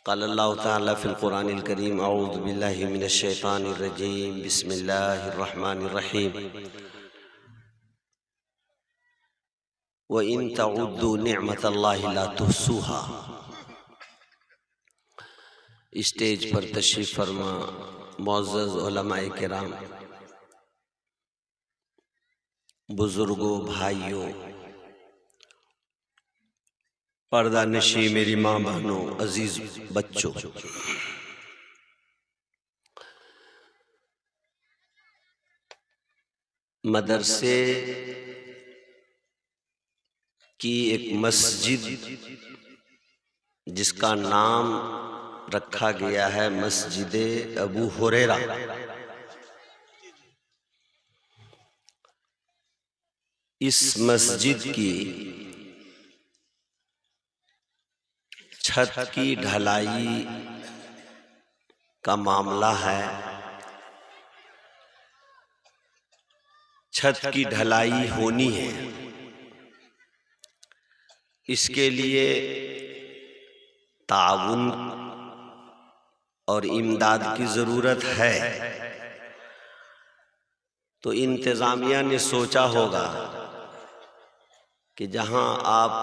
क़ाल अल्लाहु तआला फ़िल क़ुरानिल करीम अऊज़ु बिल्लाहि मिनश शैतानिर रजीम बिस्मिल्लाहिर रहमानिर रहीम व इन तउद्दू निअमतल्लाहि ला तुहसूहा। स्टेज पर तशरीफ़ फरमा मुअज़्ज़ज़ उलमाए किराम, बुजुर्गों, भाइयों, पर्दा नशी मेरी माँ बहनों, अजीज बच्चों, मदरसे की एक मस्जिद जिसका नाम रखा गया है मस्जिदे अबू हुरैरा, इस मस्जिद की छत की ढलाई का मामला है। छत की ढलाई होनी है, इसके लिए ताउन और इमदाद की ज़रूरत है। तो इंतज़ामिया ने सोचा होगा कि जहां आप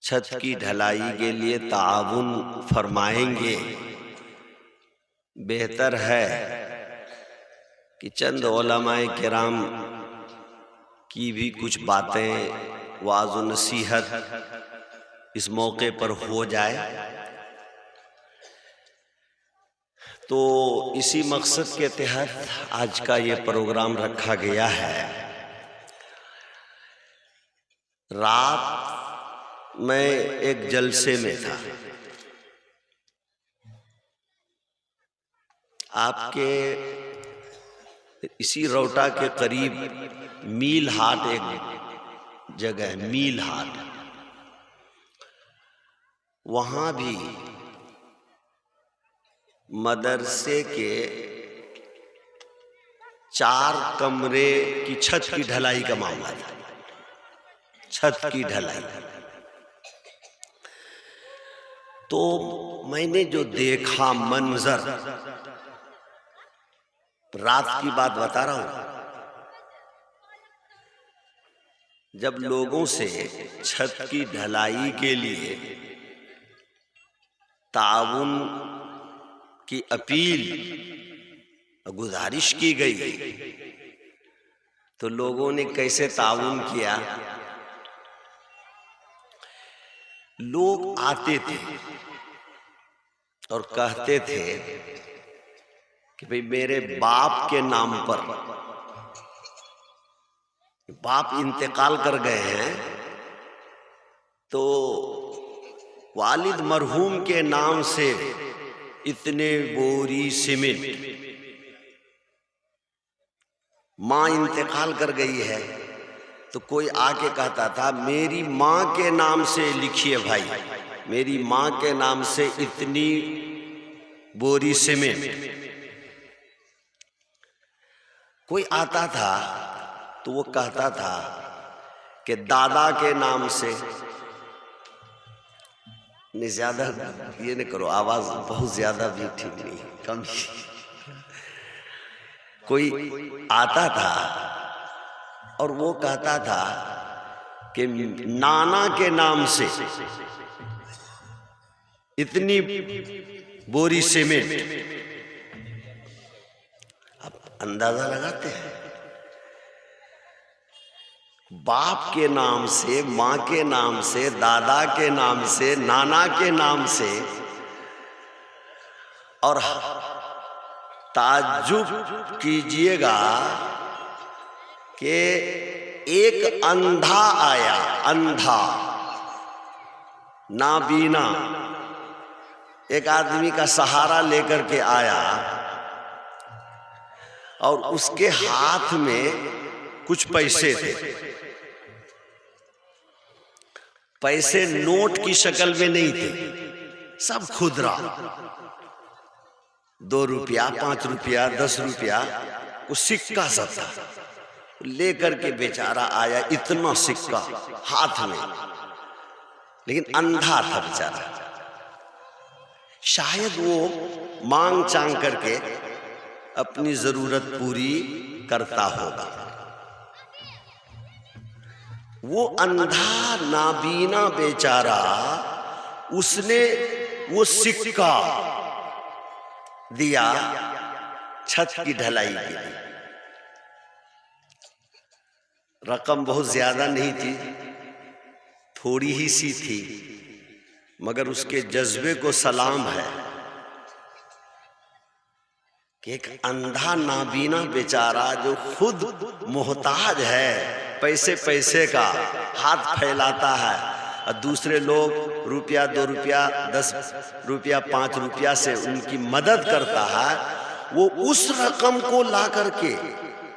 छत की ढलाई के लिए ताउन फरमाएंगे, बेहतर है कि चंद उलमाए किराम की भी कुछ बातें वाज़ व नसीहत इस मौके पर हो जाए। तो इसी मकसद के तहत आज का ये प्रोग्राम रखा गया है। रात मैं एक जलसे में था, आपके इसी रौटा के करीब मील हाट एक जगह है, मील हाट, वहां भी मदरसे के 4 कमरे की छत की ढलाई का मामला था। छत की ढलाई तो मैंने जो देखा मंजर, रात की बात बता रहा हूं, जब लोगों से छत की ढलाई के लिए ताउन की अपील गुजारिश की गई, तो लोगों ने कैसे ताउन किया। लोग आते थे और कहते थे कि भाई मेरे बाप के नाम पर, बाप इंतकाल कर गए हैं, तो वालिद मरहूम के नाम से इतने बोरी सीमेंट, माँ इंतकाल कर गई है, तो कोई आके कहता था मेरी माँ के नाम से लिखिए भाई, मेरी माँ के नाम से इतनी बोरी सीमेंट। कोई आता था तो वो कहता था कि दादा के नाम से, नहीं ज्यादा ये नहीं करो, आवाज बहुत ज्यादा भी ठीक नहीं, कम। कोई आता था और वो कहता था कि नाना के नाम से इतनी बोरी सीमेंट। अब अंदाजा लगाते हैं, बाप के नाम से, माँ के नाम से, दादा के नाम से, नाना के नाम से, और ताज्जुब कीजिएगा कि एक अंधा आया, अंधा नाबीना, एक आदमी का सहारा लेकर के आया और उसके हाथ में कुछ पैसे थे। पैसे नोट की शक्ल में नहीं थे, सब खुदरा, 2 रुपया, 5 रुपया, 10 रुपया, वो सिक्का सब था। लेकर के बेचारा आया, इतना सिक्का हाथ में, लेकिन अंधा था बेचारा। शायद वो मांग चांग करके अपनी जरूरत पूरी करता होगा। वो अंधा नाबीना बेचारा, उसने वो सिक्का दिया छत की ढलाई के लिए। रकम बहुत ज्यादा नहीं थी, थोड़ी ही सी थी, मगर उसके जज्बे को सलाम है कि एक अंधा नाबीना बेचारा जो खुद मोहताज है, पैसे पैसे का हाथ फैलाता है, और दूसरे लोग रुपया 2 रुपया 10 रुपया 5 रुपया से उनकी मदद करता है, वो उस रकम को ला करके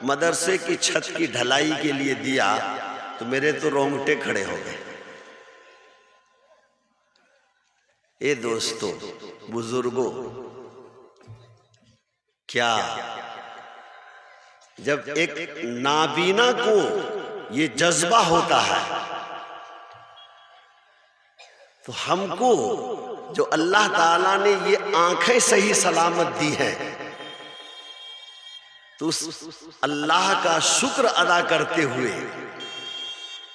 मदरसे की छत की ढलाई के लिए दिया, तो मेरे तो रोंगटे खड़े हो गए। ए दोस्तों, बुजुर्गों, क्या जब एक नाबीना को ये जज्बा होता है, तो हमको जो अल्लाह ताला ने ये आंखें सही सलामत दी हैं, तो उस अल्लाह का शुक्र अदा करते हुए,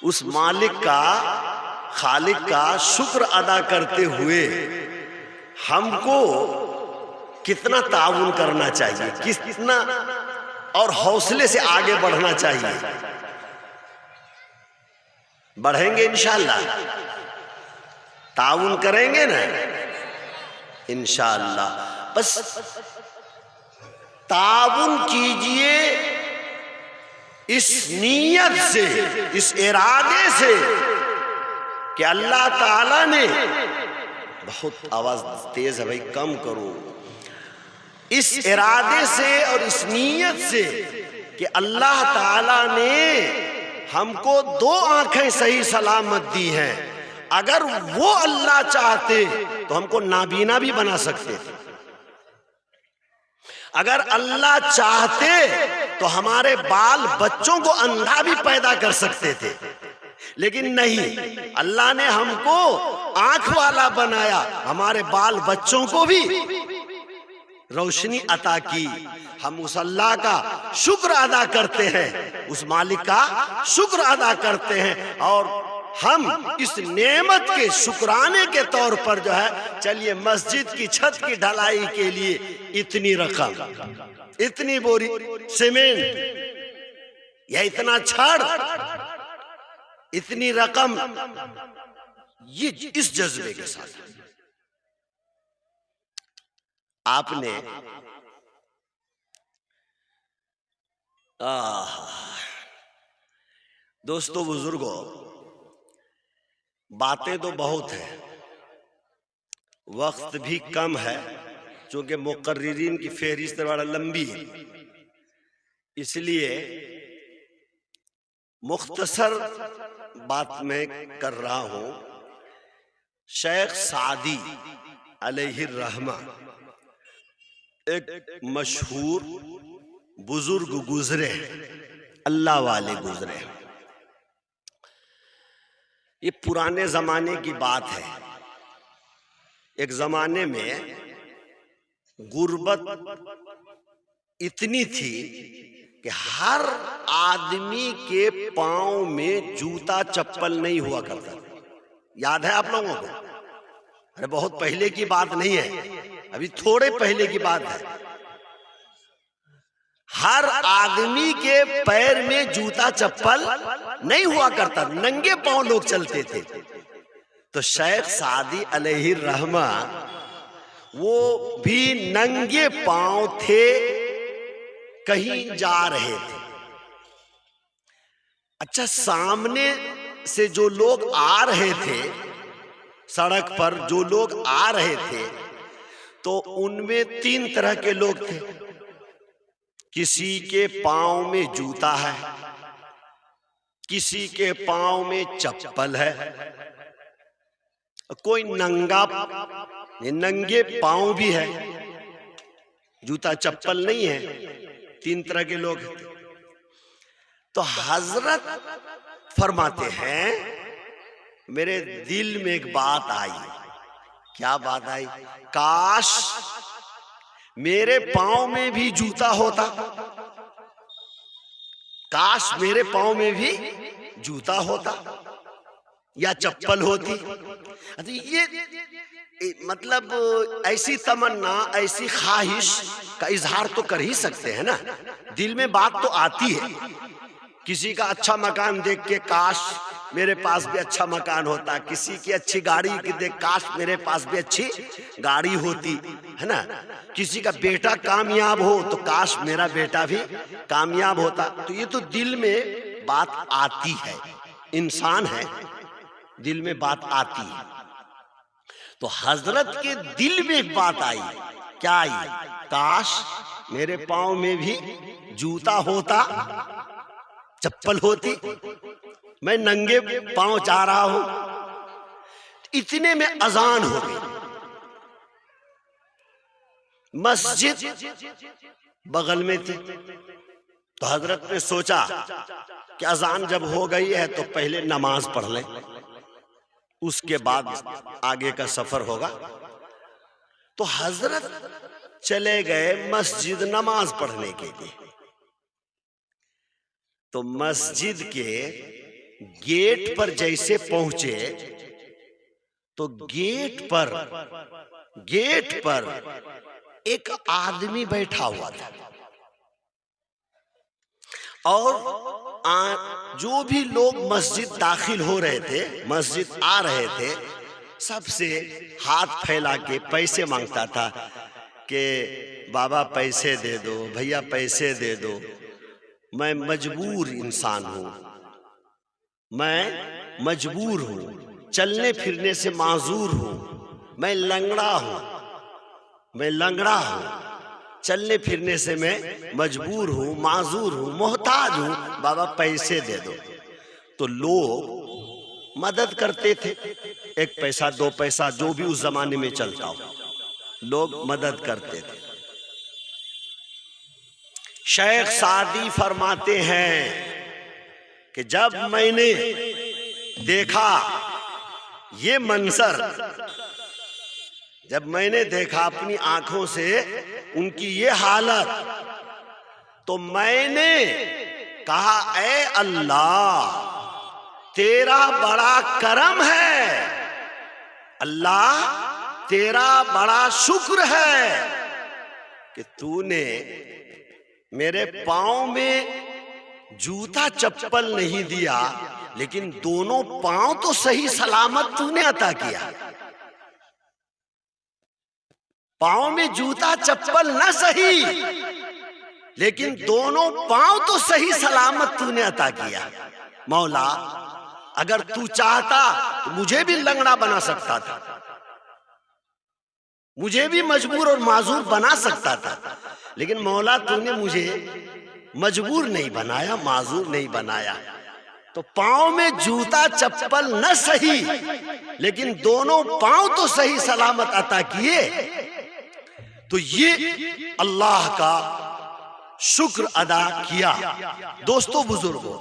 उस मालिक का, खालिक का शुक्र अदा करते हुए हमको कितना ताउन करना चाहिए, कितना और हौसले से आगे बढ़ना चाहिए। बढ़ेंगे इंशाअल्लाह, ताउन करेंगे ना इंशाअल्लाह। बस ताउन कीजिए इस नीयत से, इस इरादे से कि अल्लाह ताला ने, बहुत आवाज तेज है भाई, कम करो, इस इरादे से और इस नीयत से कि अल्लाह ताला ने हमको 2 आंखें सही सलामत दी हैं। अगर वो अल्लाह चाहते तो हमको नाबीना भी बना सकते थे। अगर अल्लाह चाहते तो हमारे बाल बच्चों को अंधा भी पैदा कर सकते थे, लेकिन नहीं, अल्लाह ने हमको आंख वाला बनाया, हमारे बाल बच्चों को भी रोशनी अता की। हम उस अल्लाह का शुक्र अदा करते हैं, उस मालिक का शुक्र अदा करते हैं, और हम इस नेमत के शुक्राने के तौर पर जो है, चलिए मस्जिद की छत की ढलाई के लिए इतनी रकम, इतनी बोरी सीमेंट या इतना छड़, इतनी रकम, ये इस जज्बे के साथ आपने दोस्तों, बुजुर्गों, बातें तो बहुत है, वक्त भी कम है, क्योंकि मुकर्रिरीन की फेहरिस्त बड़ा लंबी है, इसलिए मुख्तसर बात मैं कर रहा हूं। शेख सादी अलैहिर रहमा एक मशहूर बुजुर्ग गुजरे, अल्लाह वाले गुजरे। ये पुराने जमाने की बात है। एक जमाने में गुर्बत इतनी थी कि हर आदमी के पांव में जूता चप्पल नहीं हुआ करता। याद है आप लोगों को? अरे बहुत पहले की बात नहीं है, अभी थोड़े पहले की बात है। हर आदमी के पैर में जूता चप्पल नहीं हुआ करता, नंगे पांव लोग चलते थे। तो शेख सादी अलैहिर रहमा वो भी नंगे पांव थे, कहीं जा रहे थे। अच्छा, सामने से जो लोग आ रहे थे, सड़क पर जो लोग आ रहे थे, तो उनमें 3 तरह के लोग थे। किसी के पांव में जूता है, किसी के पांव में चप्पल है, कोई नंगे पांव भी है, जूता चप्पल नहीं है। 3 तरह के लोग हैं। तो हजरत फरमाते हैं मेरे दिल में एक बात आई। क्या बात आई? काश मेरे पांव में भी जूता होता, काश मेरे पांव में भी जूता होता या चप्पल होती। तो ये मतलब ऐसी तमन्ना, ऐसी ख्वाहिश का इजहार तो कर ही सकते हैं ना, दिल में बात तो आती है। किसी का अच्छा मकान देख के काश मेरे पास भी अच्छा मकान होता, किसी की अच्छी गाड़ी की देख काश मेरे पास भी अच्छी गाड़ी होती, है ना। किसी का बेटा कामयाब हो तो काश मेरा बेटा भी कामयाब होता। तो ये तो दिल में बात आती है, इंसान है, दिल में बात आती है। तो हजरत के दिल में एक बात आई। क्या आई? काश मेरे पांव में भी जूता होता, चप्पल होती, मैं नंगे पांव जा रहा हूं। इतने में अजान हो गई। मस्जिद बगल में थी, तो हजरत ने सोचा कि अजान जब हो गई है तो पहले नमाज पढ़ लें, उसके बाद आगे का सफर होगा। तो हजरत चले गए मस्जिद नमाज पढ़ने के लिए। तो मस्जिद के गेट पर जैसे पहुंचे तो गेट पर एक आदमी बैठा हुआ था, और जो भी लोग मस्जिद दाखिल हो रहे थे, मस्जिद आ रहे थे, सबसे हाथ फैला के पैसे मांगता था कि बाबा पैसे दे दो, भैया पैसे दे दो, मैं मजबूर इंसान हूं, मैं मजबूर हूं, चलने फिरने से माजूर हूं, मैं लंगड़ा हूं, चलने फिरने से मैं मजबूर हूं, माजूर हूं, मोहताज हूं, बाबा पैसे दे दो। तो लोग मदद करते थे, एक पैसा दो पैसा जो भी उस जमाने में चलता हो, लोग मदद करते थे। शेख सादी फरमाते हैं कि जब मैंने देखा ये मंजर, जब मैंने देखा अपनी आंखों से उनकी ये हालत, तो मैंने कहा ऐ अल्लाह तेरा बड़ा करम है, अल्लाह तेरा बड़ा शुक्र है कि तूने मेरे पांव में जूता चप्पल नहीं दिया, लेकिन दोनों पांव तो सही सलामत तूने अता किया। पांव में जूता चप्पल न सही, लेकिन दोनों पांव तो सही सलामत तूने अता किया। मौला अगर तू चाहता तो मुझे भी लंगड़ा बना सकता था, मुझे भी मजबूर और माजूर बना सकता था, लेकिन मौला तूने मुझे मजबूर नहीं बनाया, माजूर नहीं बनाया। तो पांव में जूता चप्पल न सही, लेकिन दोनों पांव तो सही सलामत अता किए। तो ये अल्लाह का शुक्र अदा किया। दोस्तों बुजुर्गों,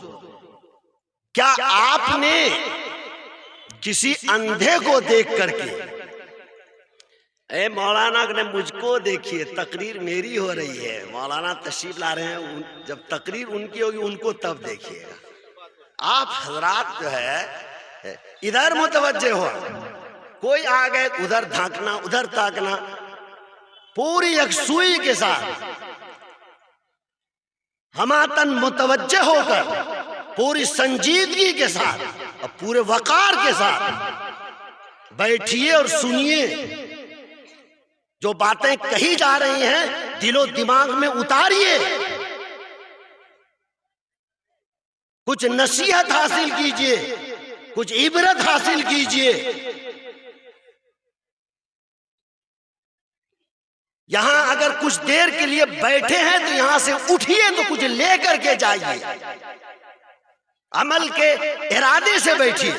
क्या आपने किसी अंधे को देख करके, ए मौलाना ने मुझको देखिए, तकरीर मेरी हो रही है, मौलाना तशरीफ ला रहे हैं, जब तकरीर उनकी होगी उनको तब देखिएगा। आप हजरात जो है इधर मुतवज्जे हो, कोई आ गए उधर झांकना, उधर ताकना, पूरी यकसुई के साथ हमातन मुतवज्जे होकर, पूरी संजीदगी के साथ और पूरे वकार के साथ बैठिए और सुनिए। जो बातें कही जा रही हैं दिलो दिमाग में उतारिए, कुछ नसीहत हासिल कीजिए, कुछ इबरत हासिल कीजिए। यहां अगर कुछ देर के लिए बैठे हैं तो यहां से उठिए तो कुछ लेकर के जाइए, अमल के इरादे से बैठिए,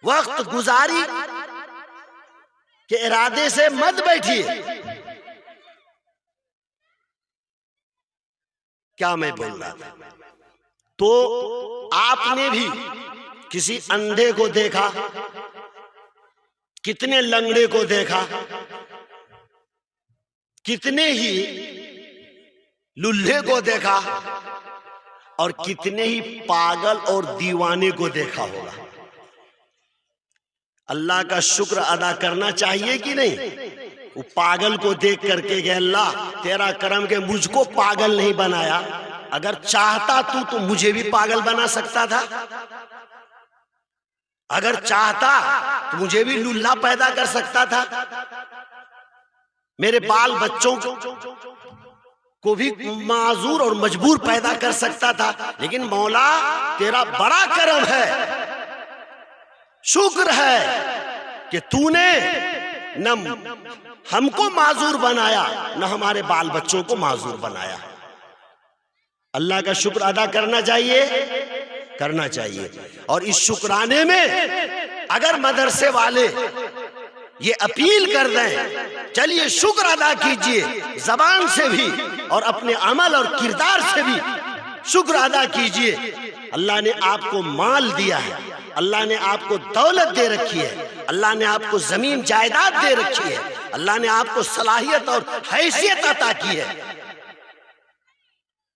वक्त गुजारी के इरादे से मत बैठिए। क्या मैं बोल रहा था? तो आपने भी किसी अंधे को देखा, कितने लंगड़े को देखा, कितने ही लुल्हे को देखा और कितने ही पागल और दीवाने को देखा होगा। अल्लाह का शुक्र अदा करना चाहिए कि नहीं? वो पागल को देख करके कि अल्लाह तेरा करम के मुझको पागल नहीं बनाया, अगर चाहता तू तो मुझे भी पागल बना सकता था, अगर चाहता तो मुझे भी लुल्हा पैदा कर सकता था, मेरे बाल बच्चों को भी माजूर और मजबूर पैदा कर सकता था। लेकिन मौला तेरा बड़ा करम है, शुक्र है कि तूने न हमको माजूर बनाया न हमारे बाल बच्चों को माजूर बनाया। अल्लाह का शुक्र अदा करना चाहिए। और इस शुक्राने में अगर मदरसे वाले ये अपील कर दें, चलिए शुक्र अदा कीजिए, जबान से भी और अपने अमल और किरदार से भी शुक्र अदा कीजिए। अल्लाह ने आपको माल दिया है, अल्लाह ने आपको दौलत दे रखी है, अल्लाह ने आपको जमीन जायदाद दे रखी है, अल्लाह ने आपको सलाहियत और हैसियत अता की है।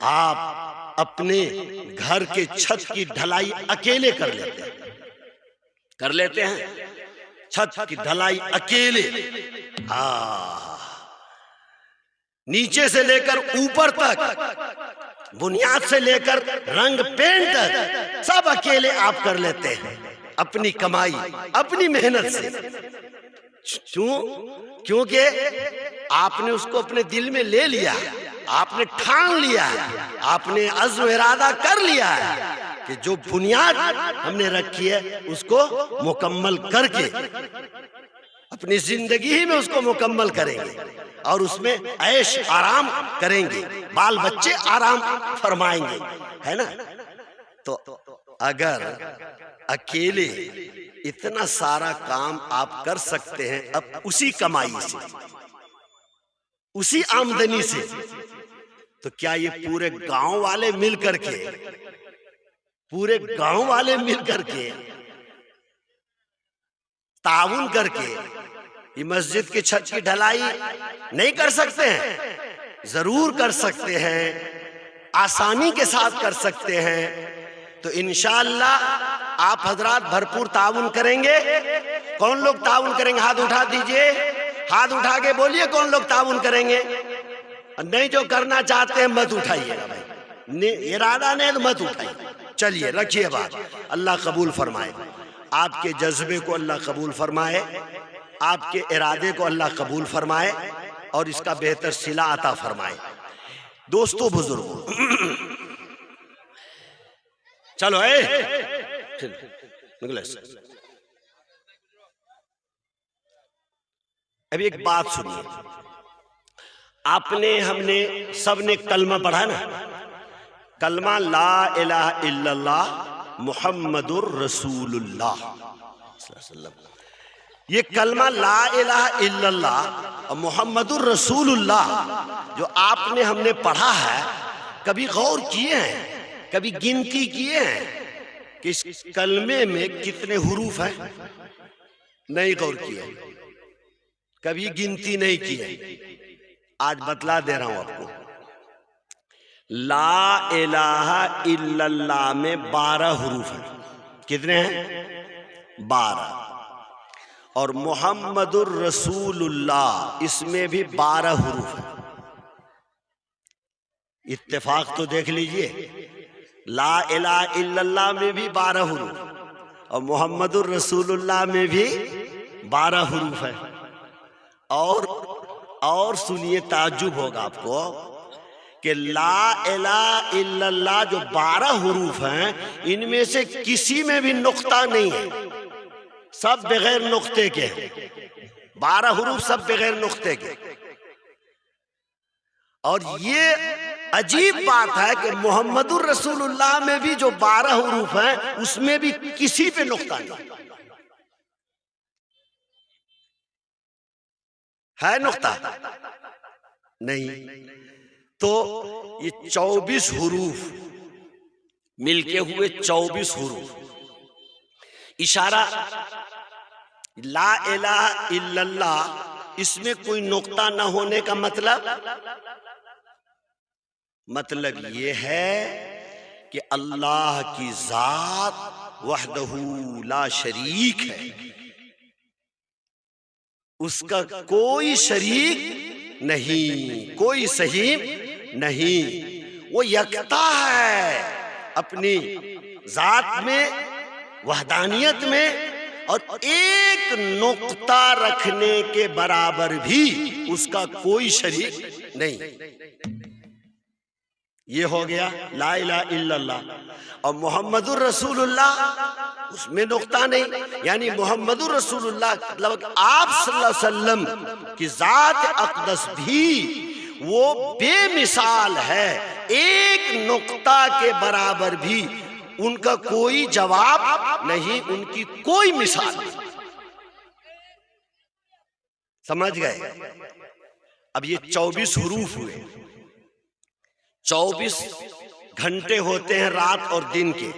आप अपने घर के छत की ढलाई अकेले कर लेते हैं, छत की ढलाई अकेले, नीचे से लेकर ऊपर तक, बुनियाद से लेकर रंग पेंट तक सब अकेले आप कर लेते हैं, अपनी कमाई अपनी मेहनत से। क्योंकि आपने उसको अपने दिल में ले लिया, आपने ठान लिया है, आपने अज़्म इरादा कर लिया है कि जो बुनियाद हमने रखी है उसको मुकम्मल करके अपनी जिंदगी ही में उसको मुकम्मल करेंगे और उसमें ऐश आराम करेंगे, बाल बच्चे आराम फरमाएंगे, है ना। तो अगर अकेले इतना सारा काम आप कर सकते हैं अब उसी कमाई से, उसी आमदनी से, तो क्या ये पूरे गांव वाले मिल करके ताउन करके ये मस्जिद की छत की ढलाई नहीं कर सकते हैं? जरूर कर सकते हैं, आसानी के साथ कर सकते हैं। तो इंशाअल्लाह आप हजरात भरपूर ताउन करेंगे। कौन लोग ताउन करेंगे? हाथ उठा दीजिए, हाथ उठा के बोलिए कौन लोग ताउन करेंगे। नहीं जो करना चाहते हैं मत उठाइएगा भाई, इरादा नहीं तो मत उठाइए। चलिए रखिए बात, अल्लाह कबूल फरमाए, आपके जज्बे को अल्लाह कबूल फरमाए, आपके इरादे को अल्लाह कबूल फरमाए और इसका बेहतर सिला अता फरमाए। दोस्तों बुजुर्गों, चलो अभी एक बात सुनिए। आपने हमने सबने कलमा पढ़ा ना, कलमा ला इलाहा इल्लल्लाह मुहम्मदुर रसूलुल्लाह। ये कलमा ला इलाहा इल्लल्लाह और मुहम्मदुर रसूलुल्लाह जो आपने हमने पढ़ा है, कभी गौर किए हैं, कभी गिनती किए हैं कि इस कलमे में कितने हुरूफ हैं? नहीं गौर किए, कभी गिनती नहीं की है। आज बतला दे रहा हूं आपको, ला इलाहा इल्लल्लाह में 12 हुरूफ हैं। कितने हैं? 12। और मुहम्मदुर रसूलुल्लाह इसमें भी 12 हुरूफ हैं। इत्तेफाक तो देख लीजिए, ला इलाहा इल्लल्लाह में भी 12 हुरूफ और मुहम्मदुर रसूलुल्लाह में भी 12 हुरूफ है। और सुनिए, ताज्जुब होगा आपको कि ला इलाहा इल्लल्लाह जो 12 हुरूफ हैं, इनमें से किसी में भी नुक्ता नहीं है, सब बगैर नुक्ते के। 12 हुरूफ सब बगैर नुक्ते के। और ये अजीब बात है कि मुहम्मदुर रसूलुल्लाह में भी जो 12 हुरूफ हैं, उसमें भी किसी पे नुक्ता नहीं है, नुक्ता नहीं। तो ये 24 हुरूफ मिलके हुए 24 हुरूफ, इशारा ला इलाहा इल्लल्लाह, इसमें कोई नुक्ता न होने का मतलब ये है कि अल्लाह की जात वहदहू ला शरीक है, उसका कोई शरीक नहीं, कोई सहीम नहीं। वो यकता है अपनी जात में, वहदानियत में, और एक नुक्ता रखने के बराबर भी उसका कोई शरीक नहीं। ये हो गया ला इलाहा इल्लल्लाह। और मोहम्मदुर रसूलुल्लाह, उसमें नुक्ता नहीं, यानी मोहम्मदुर रसूलुल्लाह मतलब आप सल्लल्लाहु अलैहि वसल्लम की जात अक़दस भी वो बेमिसाल है, एक नुक्ता के बराबर भी उनका कोई जवाब नहीं, उनकी कोई मिसाल नहीं। समझ गए? अब ये 24 हुरूफ हुए, 24 घंटे होते हैं रात और दिन के।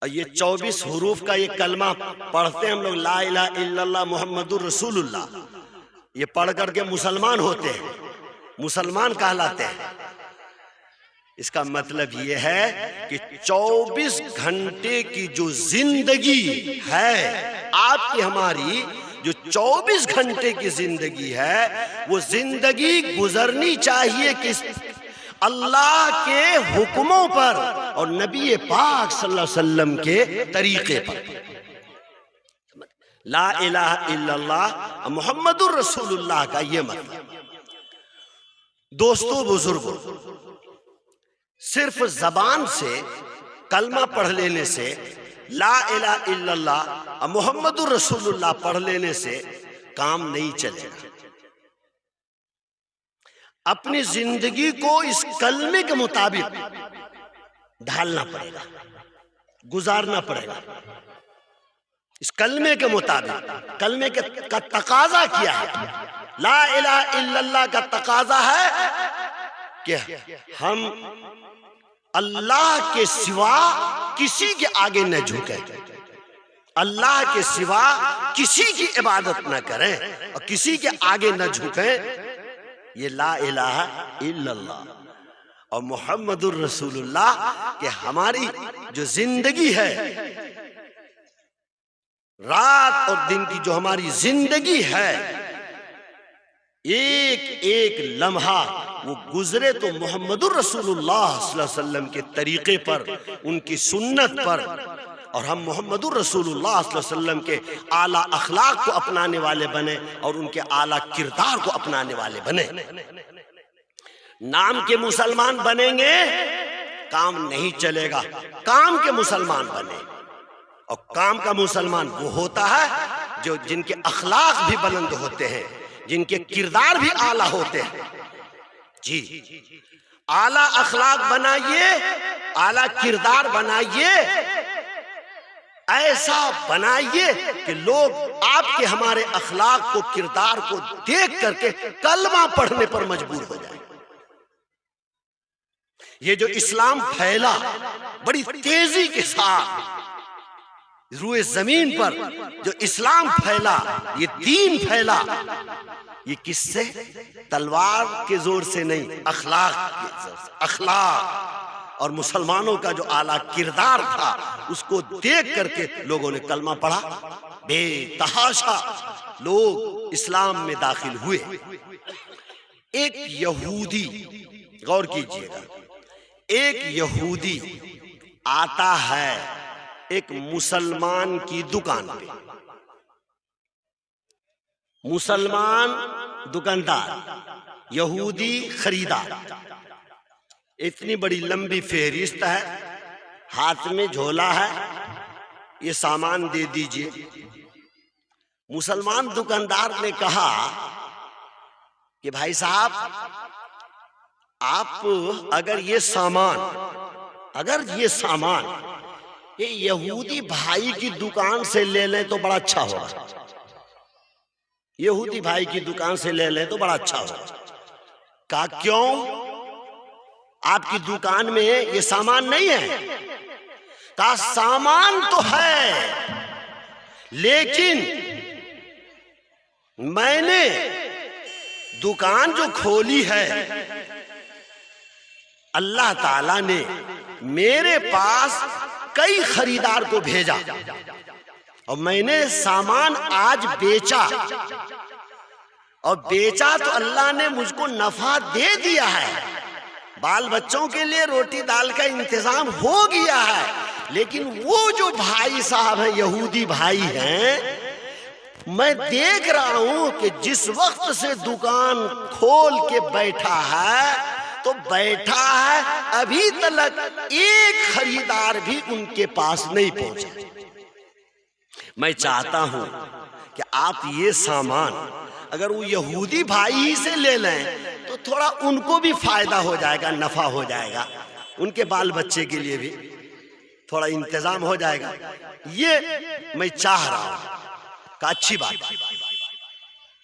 और ये 24 हुरूफ का ये कलमा पढ़ते हैं हम लोग, ला इलाहा इल्लल्लाह मुहम्मदुर रसूलुल्लाह। ये पढ़ करके मुसलमान होते हैं, मुसलमान कहलाते हैं। इसका मतलब ये है कि 24 घंटे की जो जिंदगी है आपकी, हमारी जो 24 घंटे की जिंदगी है, वो जिंदगी गुजरनी चाहिए किस? अल्लाह के हुक्मों पर और नबी पाक सल्लल्लाहु अलैहि वसल्लम के तरीके पर। ला इलाहा इल्लल्लाह मुहम्मदुर रसूलुल्लाह का ये मतलब। दोस्तों बुजुर्गों, सिर्फ जबान से कलमा पढ़ लेने से, ला इलाहा इल्लल्लाह मुहम्मदुर रसूलुल्लाह पढ़ लेने से काम नहीं चलेगा। अपनी जिंदगी को इस कलमे के मुताबिक ढालना पड़ेगा, गुजारना पड़ेगा। इस कलमे के मुताबिक, कलमे का तकाजा किया है, ला इलाहा इल्लल्लाह का तकाजा है कि हम अल्लाह के सिवा किसी के आगे न झुके, अल्लाह के सिवा किसी की इबादत न करें और किसी के आगे न झुकें। ये ला इलाहा इल्लल्लाह और मुहम्मदुर रसूलुल्लाह के हमारी जो जिंदगी है, रात और दिन की जो हमारी जिंदगी है, एक एक लम्हा वो गुजरे तो मोहम्मदुर रसूलुल्लाह सल्लल्लाहु अलैहि वसल्लम के तरीके पर, उनकी सुन्नत पर, और हम मोहम्मदुर रसूलुल्लाह सल्लल्लाहु अलैहि वसल्लम के आला अखलाक को अपनाने वाले बने और उनके आला किरदार को अपनाने वाले बने। नाम के मुसलमान बनेंगे, काम नहीं चलेगा। काम के मुसलमान बने, और काम का मुसलमान वो होता है जो जिनके अखलाक भी बुलंद होते हैं, जिनके किरदार भी आला होते हैं। जी, आला अखलाक बनाइए, आला किरदार बनाइए, ऐसा बनाइए कि लोग आपके हमारे अखलाक को, किरदार को देख करके कलमा पढ़ने पर मजबूर हो जाए। ये जो इस्लाम फैला बड़ी तेजी के साथ रूए जमीन पर, जो इस्लाम फैला, ये दीन फैला, ये किससे? तलवार के जोर से नहीं, अखलाक के जोर से। अखलाक और मुसलमानों का जो आला किरदार था, उसको देख करके लोगों ने कलमा पढ़ा। बेतहाशा लोग इस्लाम में दाखिल हुए। एक यहूदी, गौर कीजिएगा, एक यहूदी आता है एक मुसलमान की दुकान पे। मुसलमान दुकानदार, यहूदी खरीदार। इतनी बड़ी लंबी फेहरिस्त है, हाथ में झोला है, ये सामान दे दीजिए। मुसलमान दुकानदार ने कहा कि भाई साहब, आप अगर ये सामान ये यहूदी भाई की दुकान से ले लें तो बड़ा अच्छा होगा। यहूदी भाई की दुकान से ले लें तो बड़ा अच्छा होगा। कहा क्यों? आपकी दुकान में ये सामान नहीं है? का सामान तो है, लेकिन मैंने दुकान जो खोली है, अल्लाह ताला ने मेरे पास कई खरीदार को भेजा और मैंने सामान आज बेचा, और बेचा तो अल्लाह ने मुझको नफा दे दिया है, बाल बच्चों के लिए रोटी दाल का इंतजाम हो गया है। लेकिन वो जो भाई साहब है, यहूदी भाई हैं, मैं देख रहा हूं कि जिस वक्त से दुकान खोल के बैठा है तो बैठा है, अभी तक एक खरीदार भी उनके पास नहीं पहुंचा। मैं चाहता हूं कि आप ये सामान अगर वो यहूदी भाई ही से ले लें तो थोड़ा उनको भी फायदा हो जाएगा, नफा हो जाएगा, उनके बाल बच्चे के लिए भी थोड़ा इंतजाम हो जाएगा। ये मैं चाह रहा हूं कि अच्छी बात,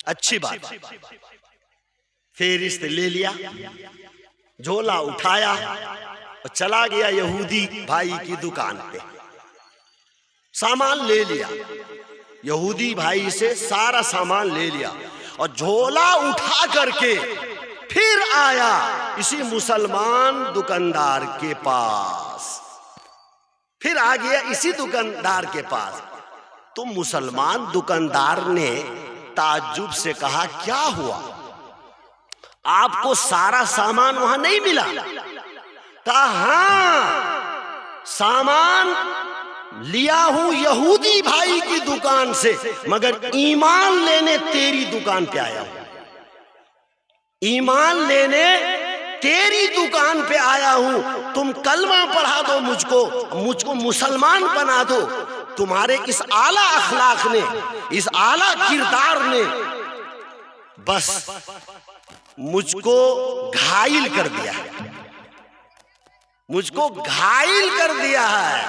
अच्छी बात। फेरिस्त ले लिया, झोला उठाया और चला गया यहूदी भाई की दुकान पे, सामान ले लिया, यहूदी भाई से सारा सामान ले लिया और झोला उठा करके फिर आया इसी मुसलमान दुकानदार के पास, फिर आ गया इसी दुकानदार के पास। तो मुसलमान दुकानदार ने ताज्जुब से कहा, क्या हुआ, आपको सारा सामान वहां नहीं मिला? कहा, हां, सामान लिया हूं यहूदी भाई की दुकान से, मगर ईमान लेने तेरी दुकान पे आया हूं, ईमान लेने तेरी दुकान पे आया हूं। तुम कलमा पढ़ा दो मुझको मुसलमान बना दो। तुम्हारे इस आला अखलाक ने, इस आला किरदार ने बस मुझको घायल कर दिया है, मुझको घायल कर दिया है,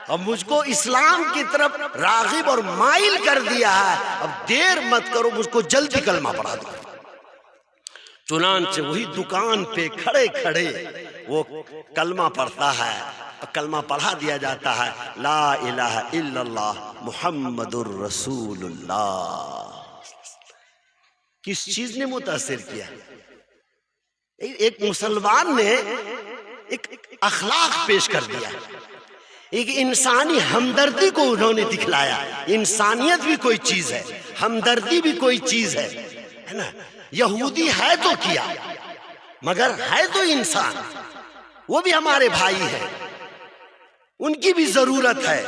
अब मुझको इस्लाम की तरफ रागिब और माइल कर दिया है। अब देर मत करो, मुझको जल्दी कलमा पढ़ा दो। चुनांचे वही दुकान पे खड़े खड़े वो कलमा पढ़ता है, कलमा पढ़ा दिया जाता है, ला इलाहा इल्लल्लाह मुहम्मदुर रसूलुल्लाह। किस चीज ने मुतासिर किया? एक मुसलमान ने एक अखलाक पेश कर दिया, एक इंसानी हमदर्दी को उन्होंने दिखलाया। इंसानियत भी कोई चीज है, हमदर्दी भी कोई चीज है ना। यहूदी है तो किया, मगर है तो इंसान, वो भी हमारे भाई है, उनकी भी जरूरत है।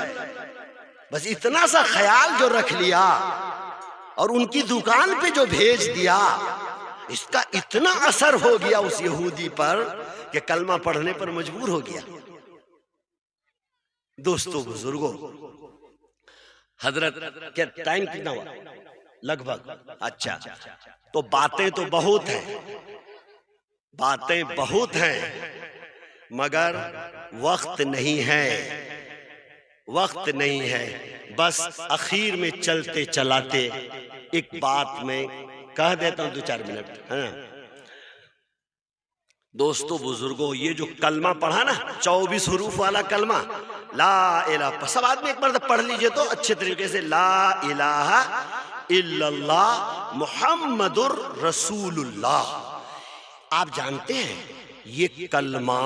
बस इतना सा ख्याल जो रख लिया और उनकी दुकान पे जो भेज दिया, इसका इतना असर हो गया उस यहूदी पर कि कलमा पढ़ने पर मजबूर हो गया। दोस्तों बुजुर्गों, हजरत क्या टाइम कितना हुआ? लगभग। अच्छा, तो बातें तो बहुत हैं, बातें बहुत हैं, मगर वक्त नहीं है, वक्त नहीं है। बस आखिर में चलते चलाते एक बात मैं कह देता हूं, 2-4 मिनट, है ना। दोस्तों बुजुर्गों, ये जो कलमा पढ़ा ना, 24 हरूफ वाला कलमा, ला इलाहा, सब आदमी एक बार पढ़ लीजिए तो अच्छे तरीके से, ला इलाहा इल्लल्लाह मुहम्मदुर रसूलुल्लाह। आप जानते हैं ये कलमा,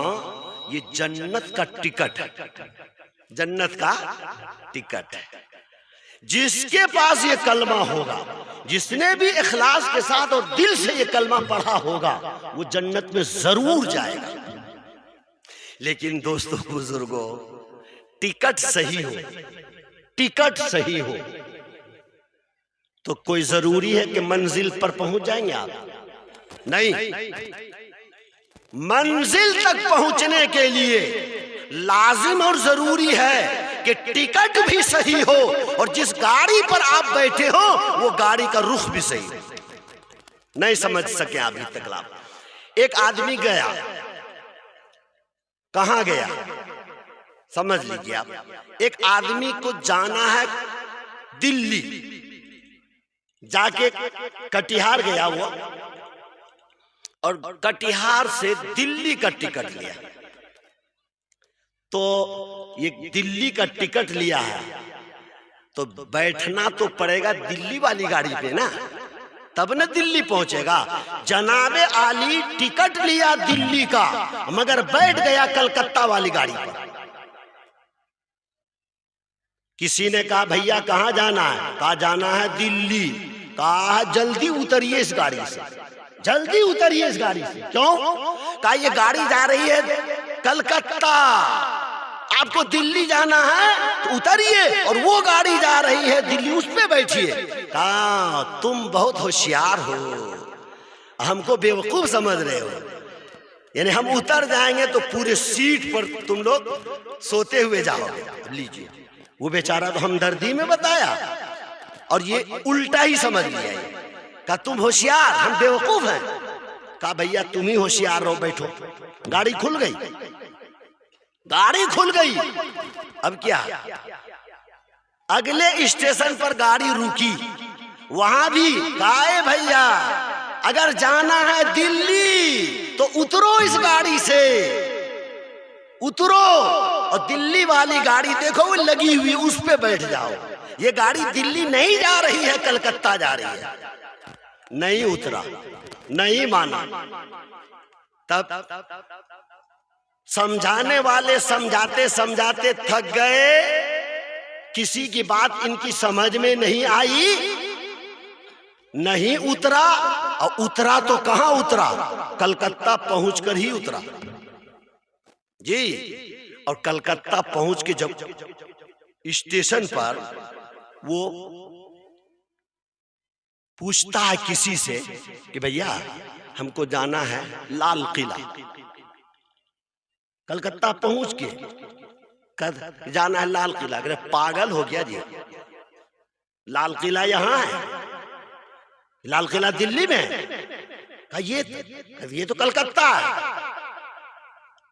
ये जन्नत का टिकट है, जन्नत का टिकट है। जिसके पास ये कलमा होगा, जिसने भी इखलास के साथ और दिल से ये कलमा पढ़ा होगा, वो जन्नत में जरूर जाएगा। लेकिन दोस्तों बुजुर्गों, टिकट सही हो, टिकट सही हो तो कोई जरूरी है कि मंजिल पर पहुंच जाएंगे आप? नहीं, मंजिल तक पहुंचने के लिए लाजिम और जरूरी है कि टिकट भी सही हो और जिस गाड़ी पर आप बैठे हो वो गाड़ी का रुख भी सही हो। नहीं समझ सके अभी तक आप। एक आदमी गया, कहां गया समझ लीजिए आप। एक आदमी को जाना है दिल्ली, जाके कटिहार गया वो और कटिहार से दिल्ली का टिकट लिया। तो ये दिल्ली का टिकट लिया है तो बैठना तो पड़ेगा दिल्ली वाली गाड़ी पे ना, तब न दिल्ली पहुंचेगा। जनाबे आली टिकट लिया दिल्ली का मगर बैठ गया कलकत्ता वाली गाड़ी पर। किसी ने कहा भैया कहां जाना है? कहा जाना है दिल्ली। कहा जल्दी उतरिए इस गाड़ी से, जल्दी उतरिए इस गाड़ी से। क्यों? कहा ये गाड़ी जा रही है कलकत्ता, आपको दिल्ली जाना है तो उतरिए, और वो गाड़ी जा रही है दिल्ली, उस पे बैठिए। कहा तुम बहुत होशियार हो, हमको बेवकूफ समझ रहे हो, यानी हम उतर जाएंगे तो पूरे सीट पर तुम लोग सोते हुए जाओगे। लीजिए, वो बेचारा तो हमदर्दी में बताया और ये उल्टा ही समझ लिया। कहा तुम होशियार, हम बेवकूफ हैं। कहा भैया तुम ही होशियार रहो, बैठो। गाड़ी खुल गई, गाड़ी खुल गई। अब क्या? अगले स्टेशन पर गाड़ी रुकी, वहां भी कहा भैया अगर जाना है दिल्ली तो उतरो इस गाड़ी से, उतरो, और दिल्ली वाली गाड़ी देखो वो लगी हुई, उस पे बैठ जाओ। ये गाड़ी दिल्ली नहीं जा रही है, कलकत्ता जा रही है। नहीं उतरा, नहीं माना। तब समझाने वाले समझाते समझाते थक गए, किसी की बात इनकी समझ में नहीं आई, नहीं उतरा। और उतरा तो कहां उतरा? कलकत्ता पहुंचकर ही उतरा जी। और कलकत्ता पहुंच के जब स्टेशन पर वो पूछता है किसी से कि भैया हमको जाना है लाल किला। कलकत्ता पहुंच के कद जाना है लाल किला। अरे पागल हो गया जी, लाल किला यहां है, लाल किला दिल्ली में। कहा ये तो कलकत्ता है।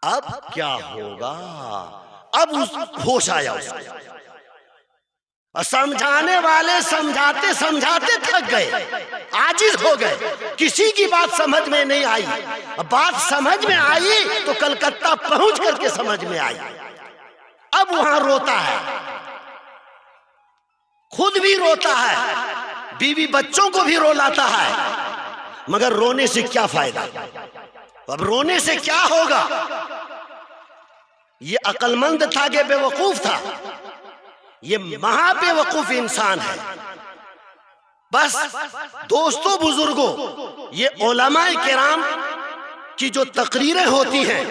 अब क्या होगा? अब उस होश आया उसको, और समझाने वाले समझाते समझाते थक गए, आजिज हो गए, किसी की बात समझ में नहीं आई। अब बात समझ में आई तो कलकत्ता पहुंच करके समझ में आई। अब वहां रोता है, खुद भी रोता है, बीवी बच्चों को भी रुलाता है, मगर रोने से क्या फायदा? अब रोने से क्या होगा? ये अक्लमंद था कि बेवकूफ था? ये महा बेवकूफ इंसान है। बस दोस्तों बुजुर्गों, ये उलमाए किराम की जो तकरीरें होती हैं,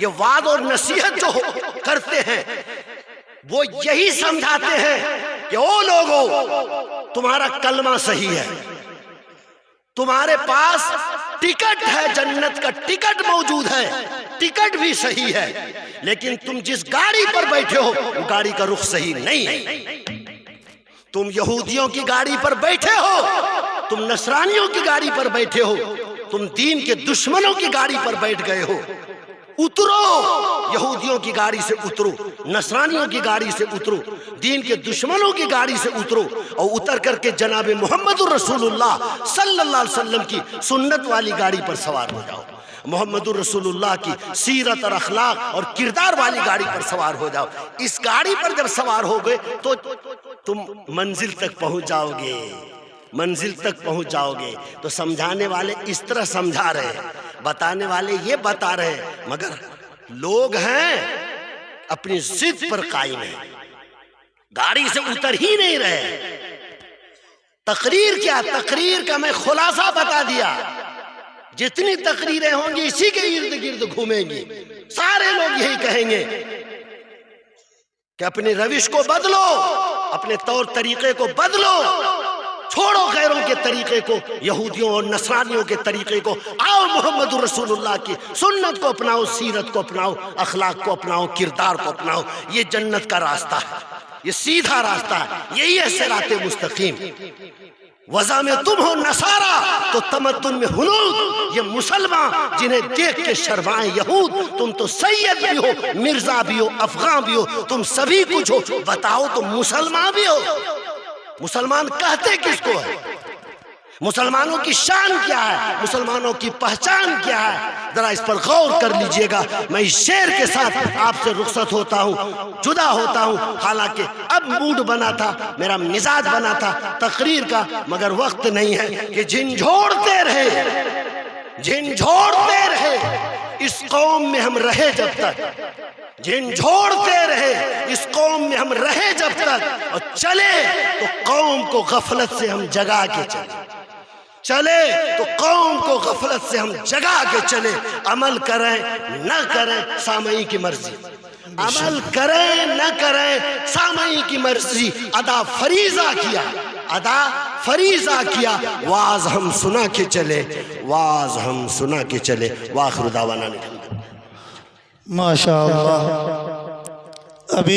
ये वाद और नसीहत जो करते हैं, वो यही समझाते हैं कि ओ लोगों तुम्हारा कलमा सही है, तुम्हारे पास टिकट है, जन्नत का टिकट मौजूद है, टिकट भी सही है, लेकिन तुम जिस गाड़ी पर बैठे हो वो गाड़ी का रुख सही नहीं है। तुम यहूदियों की गाड़ी पर बैठे हो, तुम नसरानियों की गाड़ी पर बैठे हो, तुम दीन के दुश्मनों की गाड़ी पर बैठ गए हो। उतरो, यहूदियों की गाड़ी से उतरो, नसरानियों की गाड़ी से उतरो, दीन के दुश्मनों की गाड़ी से उतरो, और उतर करके जनाब मोहम्मदुर रसूलुल्लाह सल्लल्लाहु अलैहि वसल्लम की सुन्नत वाली गाड़ी पर सवार हो जाओ, मोहम्मदुर रसूलुल्लाह की सीरत और अखलाक और किरदार वाली गाड़ी पर सवार हो जाओ। इस गाड़ी पर जब सवार हो गए तो तुम मंजिल तक पहुंच जाओगे, मंजिल तक पहुंच जाओगे। तो समझाने वाले इस तरह समझा रहे हैं, बताने वाले ये बता रहे हैं, मगर लोग हैं अपनी जिद पर कायम है, गाड़ी से उतर ही नहीं रहे। तकरीर क्या? तकरीर का मैं खुलासा बता दिया। जितनी तकरीरें होंगी इसी के इर्द गिर्द घूमेंगी। सारे लोग यही कहेंगे कि अपनी रविश को बदलो, अपने तौर तरीके को बदलो, छोड़ो गैरों के तरीके को, यहूदियों और नसरानियों के तरीके को, आओ मोहम्मद रसूलुल्लाह की सुन्नत को अपनाओ, सीरत को अपनाओ, अखलाक को अपनाओ, किरदार को अपनाओ। ये जन्नत का रास्ता है, ये सीधा रास्ता है, यही है सिराते मुस्तकीम। वज़ा में तुम हो नसारा तो तमद्दुन में हुनूद, ये मुसलमान जिन्हें देख के शर्माए यहूद। तुम तो सैयद भी हो, मिर्जा भी हो, अफगान भी हो, तुम सभी कुछ हो, बताओ तुम मुसलमान भी हो। मुसलमान कहते किसको है? मुसलमानों की शान क्या है, मुसलमानों की पहचान क्या है, जरा इस पर गौर कर लीजिएगा। मैं इस शेर के साथ आपसे रुखसत होता हूँ, जुदा होता हूँ। हालांकि अब मूड बना था, मेरा मिजाज बना था तकरीर का, मगर वक्त नहीं है कि झिंझोड़ते रहे इस कौम में हम रहे जब तक, झिंझोड़ते रहे इस कौम में हम रहे जब तक, और चले तो कौम को गफलत से हम जगा के चले तो कौम को गफलत से हम जगा के चले। अमल करें न करें सामई की मर्जी, अमल करें न करें सामई की मर्जी। अदा फरीजा किया, वाज हम सुना के चले, वाज हम सुना के चले। वाखिर दावाना। माशाअल्लाह। अभी